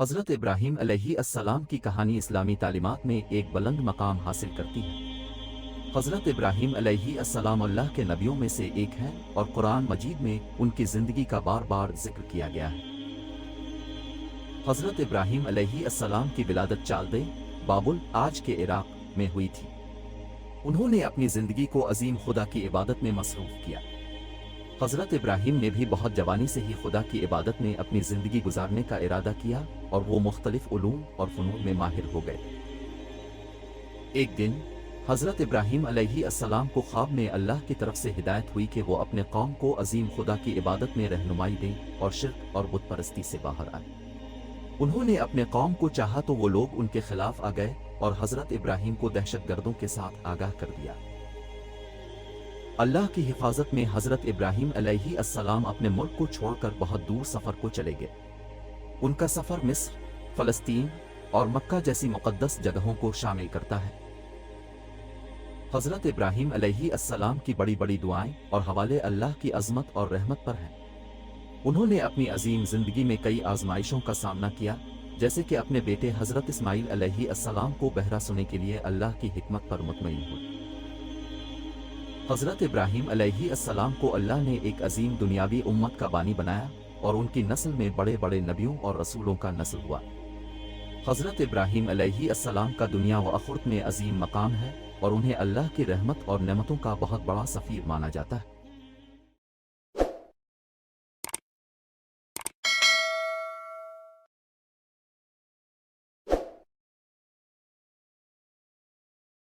حضرت ابراہیم علیہ السلام کی کہانی اسلامی تعلیمات میں ایک بلند مقام حاصل کرتی ہے۔ حضرت ابراہیم علیہ السلام اللہ کے نبیوں میں سے ایک ہیں اور قرآن مجید میں ان کی زندگی کا بار بار ذکر کیا گیا ہے۔ حضرت ابراہیم علیہ السلام کی ولادت چالدے بابل آج کے عراق میں ہوئی تھی۔ انہوں نے اپنی زندگی کو عظیم خدا کی عبادت میں مصروف کیا۔ حضرت ابراہیم نے بھی بہت جوانی سے ہی خدا کی عبادت میں اپنی زندگی گزارنے کا ارادہ کیا اور وہ مختلف علوم اور فنون میں ماہر ہو گئے۔ ایک دن حضرت ابراہیم علیہ السلام کو خواب میں اللہ کی طرف سے ہدایت ہوئی کہ وہ اپنے قوم کو عظیم خدا کی عبادت میں رہنمائی دیں اور شرک اور بت پرستی سے باہر آئیں۔ انہوں نے اپنے قوم کو چاہا تو وہ لوگ ان کے خلاف آ گئے اور حضرت ابراہیم کو دہشت گردوں کے ساتھ آگاہ کر دیا۔ اللہ کی حفاظت میں حضرت ابراہیم علیہ السلام اپنے ملک کو چھوڑ کر بہت دور سفر کو چلے گئے۔ ان کا سفر مصر، فلسطین اور مکہ جیسی مقدس جگہوں کو شامل کرتا ہے۔ حضرت ابراہیم علیہ السلام کی بڑی بڑی دعائیں اور حوالے اللہ کی عظمت اور رحمت پر ہیں۔ انہوں نے اپنی عظیم زندگی میں کئی آزمائشوں کا سامنا کیا، جیسے کہ اپنے بیٹے حضرت اسماعیل علیہ السلام کو بہرا سننے کے لیے اللہ کی حکمت پر مطمئن ہوئے۔ حضرت ابراہیم علیہ السلام کو اللہ نے ایک عظیم دنیاوی امت کا بانی بنایا اور ان کی نسل میں بڑے بڑے نبیوں اور رسولوں کا نسل ہوا۔ حضرت ابراہیم علیہ السلام کا دنیا و آخرت میں عظیم مقام ہے اور انہیں اللہ کی رحمت اور نعمتوں کا بہت بڑا سفیر مانا جاتا ہے۔